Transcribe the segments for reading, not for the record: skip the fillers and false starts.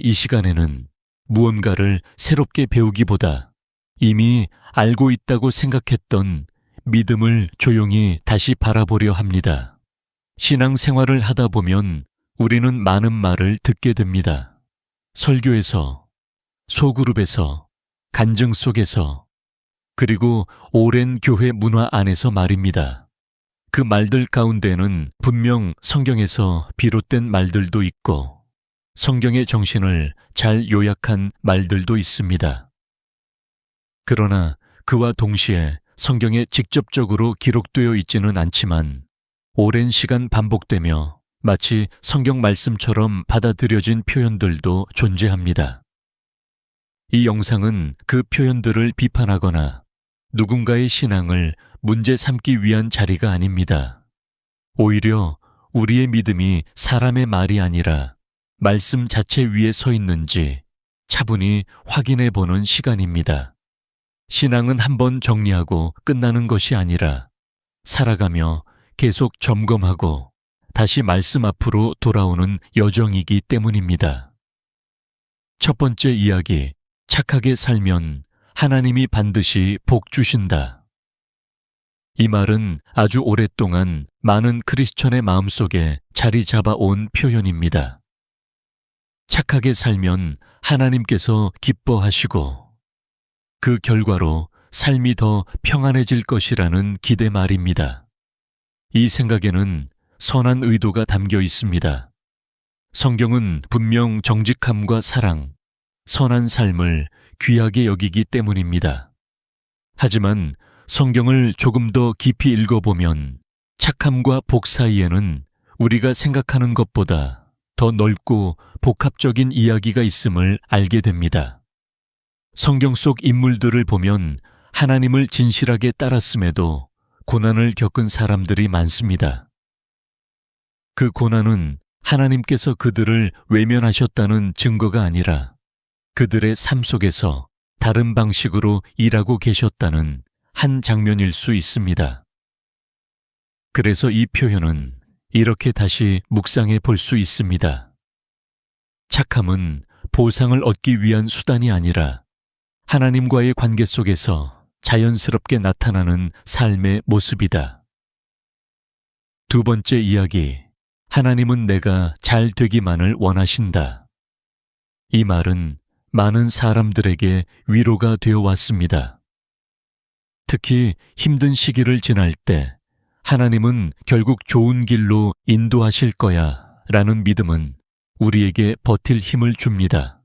이 시간에는 무언가를 새롭게 배우기보다 이미 알고 있다고 생각했던 믿음을 조용히 다시 바라보려 합니다. 신앙생활을 하다 보면 우리는 많은 말을 듣게 됩니다. 설교에서, 소그룹에서, 간증 속에서, 그리고 오랜 교회 문화 안에서 말입니다. 그 말들 가운데는 분명 성경에서 비롯된 말들도 있고 성경의 정신을 잘 요약한 말들도 있습니다. 그러나 그와 동시에 성경에 직접적으로 기록되어 있지는 않지만 오랜 시간 반복되며 마치 성경 말씀처럼 받아들여진 표현들도 존재합니다. 이 영상은 그 표현들을 비판하거나 누군가의 신앙을 문제 삼기 위한 자리가 아닙니다. 오히려 우리의 믿음이 사람의 말이 아니라 말씀 자체 위에 서 있는지 차분히 확인해 보는 시간입니다. 신앙은 한번 정리하고 끝나는 것이 아니라 살아가며 계속 점검하고 다시 말씀 앞으로 돌아오는 여정이기 때문입니다. 첫 번째 이야기, 착하게 살면 하나님이 반드시 복 주신다. 이 말은 아주 오랫동안 많은 크리스천의 마음속에 자리 잡아온 표현입니다. 착하게 살면 하나님께서 기뻐하시고 그 결과로 삶이 더 평안해질 것이라는 기대 말입니다. 이 생각에는 선한 의도가 담겨 있습니다. 성경은 분명 정직함과 사랑, 선한 삶을 귀하게 여기기 때문입니다. 하지만 성경을 조금 더 깊이 읽어보면 착함과 복 사이에는 우리가 생각하는 것보다 더 넓고 복합적인 이야기가 있음을 알게 됩니다. 성경 속 인물들을 보면 하나님을 진실하게 따랐음에도 고난을 겪은 사람들이 많습니다. 그 고난은 하나님께서 그들을 외면하셨다는 증거가 아니라 그들의 삶 속에서 다른 방식으로 일하고 계셨다는 한 장면일 수 있습니다. 그래서 이 표현은 이렇게 다시 묵상해 볼 수 있습니다. 착함은 보상을 얻기 위한 수단이 아니라 하나님과의 관계 속에서 자연스럽게 나타나는 삶의 모습이다. 두 번째 이야기, 하나님은 내가 잘 되기만을 원하신다. 이 말은 많은 사람들에게 위로가 되어 왔습니다. 특히 힘든 시기를 지날 때 하나님은 결국 좋은 길로 인도하실 거야 라는 믿음은 우리에게 버틸 힘을 줍니다.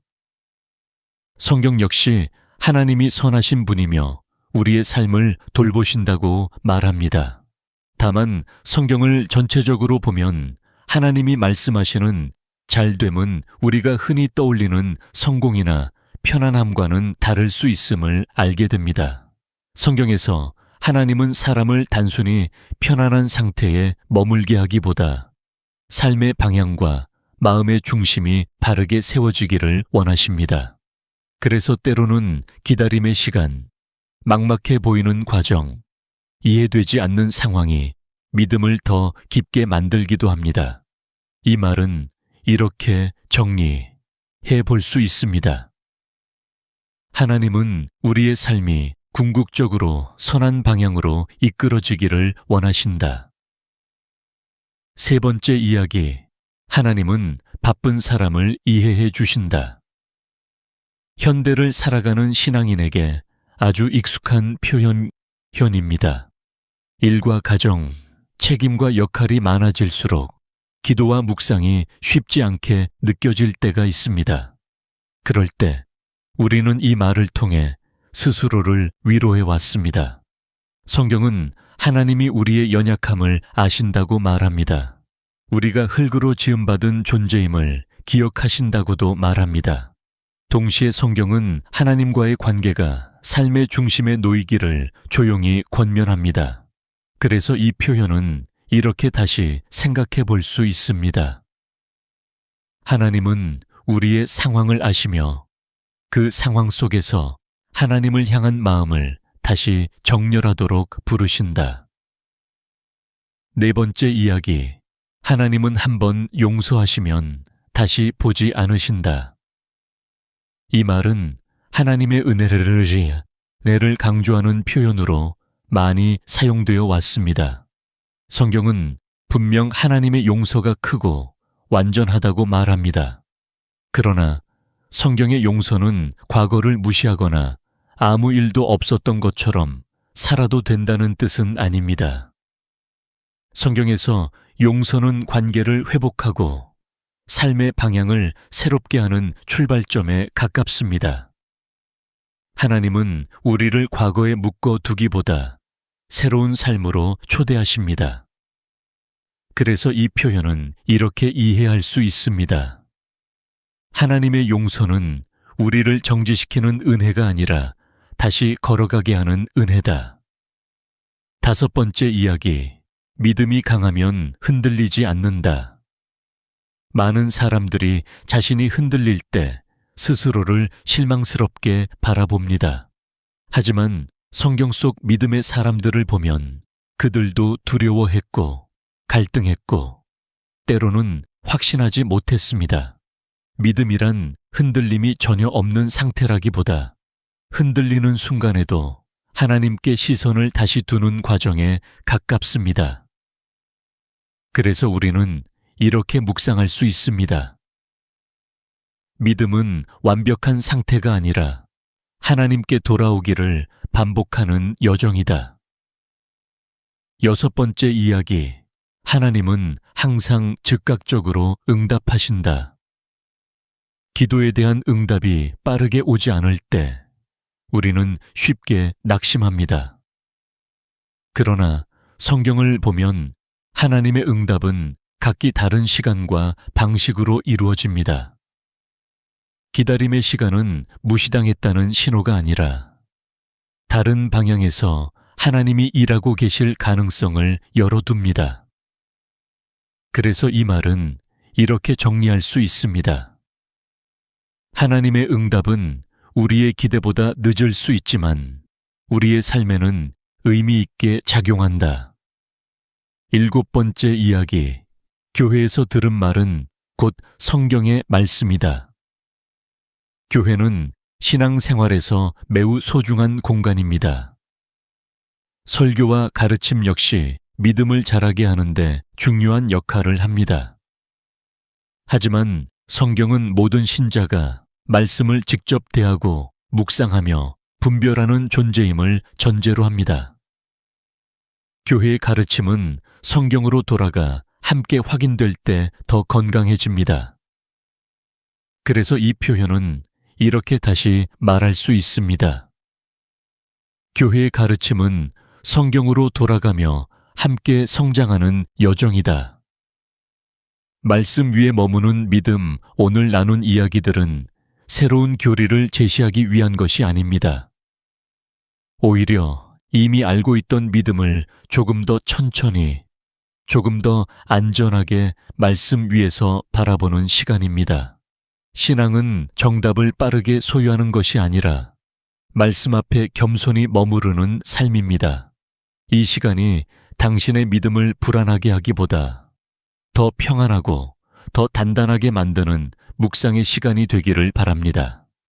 성경 역시 하나님이 선하신 분이며 우리의 삶을 돌보신다고 말합니다. 다만 성경을 전체적으로 보면 하나님이 말씀하시는 잘됨은 우리가 흔히 떠올리는 성공이나 편안함과는 다를 수 있음을 알게 됩니다. 성경에서 하나님은 사람을 단순히 편안한 상태에 머물게 하기보다 삶의 방향과 마음의 중심이 바르게 세워지기를 원하십니다. 그래서 때로는 기다림의 시간, 막막해 보이는 과정, 이해되지 않는 상황이 믿음을 더 깊게 만들기도 합니다. 이 말은 이렇게 정리해 볼 수 있습니다. 하나님은 우리의 삶이 궁극적으로 선한 방향으로 이끌어지기를 원하신다. 세 번째 이야기, 하나님은 바쁜 사람을 이해해 주신다. 현대를 살아가는 신앙인에게 아주 익숙한 표현입니다. 일과 가정, 책임과 역할이 많아질수록 기도와 묵상이 쉽지 않게 느껴질 때가 있습니다. 그럴 때 우리는 이 말을 통해 스스로를 위로해 왔습니다. 성경은 하나님이 우리의 연약함을 아신다고 말합니다. 우리가 흙으로 지음받은 존재임을 기억하신다고도 말합니다. 동시에 성경은 하나님과의 관계가 삶의 중심에 놓이기를 조용히 권면합니다. 그래서 이 표현은 이렇게 다시 생각해 볼 수 있습니다. 하나님은 우리의 상황을 아시며 그 상황 속에서 하나님을 향한 마음을 다시 정렬하도록 부르신다. 네 번째 이야기, 하나님은 한번 용서하시면 다시 보지 않으신다. 이 말은 하나님의 은혜를 강조하는 표현으로 많이 사용되어 왔습니다. 성경은 분명 하나님의 용서가 크고 완전하다고 말합니다. 그러나 성경의 용서는 과거를 무시하거나 아무 일도 없었던 것처럼 살아도 된다는 뜻은 아닙니다. 성경에서 용서는 관계를 회복하고 삶의 방향을 새롭게 하는 출발점에 가깝습니다. 하나님은 우리를 과거에 묶어두기보다 새로운 삶으로 초대하십니다. 그래서 이 표현은 이렇게 이해할 수 있습니다. 하나님의 용서는 우리를 정지시키는 은혜가 아니라 다시 걸어가게 하는 은혜다. 다섯 번째 이야기, 믿음이 강하면 흔들리지 않는다. 많은 사람들이 자신이 흔들릴 때 스스로를 실망스럽게 바라봅니다. 하지만 성경 속 믿음의 사람들을 보면 그들도 두려워했고 갈등했고 때로는 확신하지 못했습니다. 믿음이란 흔들림이 전혀 없는 상태라기보다 흔들리는 순간에도 하나님께 시선을 다시 두는 과정에 가깝습니다. 그래서 우리는 이렇게 묵상할 수 있습니다. 믿음은 완벽한 상태가 아니라 하나님께 돌아오기를 반복하는 여정이다. 여섯 번째 이야기, 하나님은 항상 즉각적으로 응답하신다. 기도에 대한 응답이 빠르게 오지 않을 때 우리는 쉽게 낙심합니다. 그러나 성경을 보면 하나님의 응답은 각기 다른 시간과 방식으로 이루어집니다. 기다림의 시간은 무시당했다는 신호가 아니라 다른 방향에서 하나님이 일하고 계실 가능성을 열어둡니다. 그래서 이 말은 이렇게 정리할 수 있습니다. 하나님의 응답은 우리의 기대보다 늦을 수 있지만 우리의 삶에는 의미 있게 작용한다. 일곱 번째 이야기, 교회에서 들은 말은 곧 성경의 말씀이다. 교회는 신앙생활에서 매우 소중한 공간입니다. 설교와 가르침 역시 믿음을 자라게 하는데 중요한 역할을 합니다. 하지만 성경은 모든 신자가 말씀을 직접 대하고 묵상하며 분별하는 존재임을 전제로 합니다. 교회의 가르침은 성경으로 돌아가 함께 확인될 때 더 건강해집니다. 그래서 이 표현은 이렇게 다시 말할 수 있습니다. 교회의 가르침은 성경으로 돌아가며 함께 성장하는 여정이다. 말씀 위에 머무는 믿음, 오늘 나눈 이야기들은 새로운 교리를 제시하기 위한 것이 아닙니다. 오히려 이미 알고 있던 믿음을 조금 더 천천히, 조금 더 안전하게 말씀 위에서 바라보는 시간입니다. 신앙은 정답을 빠르게 소유하는 것이 아니라 말씀 앞에 겸손히 머무르는 삶입니다. 이 시간이 당신의 믿음을 불안하게 하기보다 더 평안하고 더 단단하게 만드는 묵상의 시간이 되기를 바랍니다.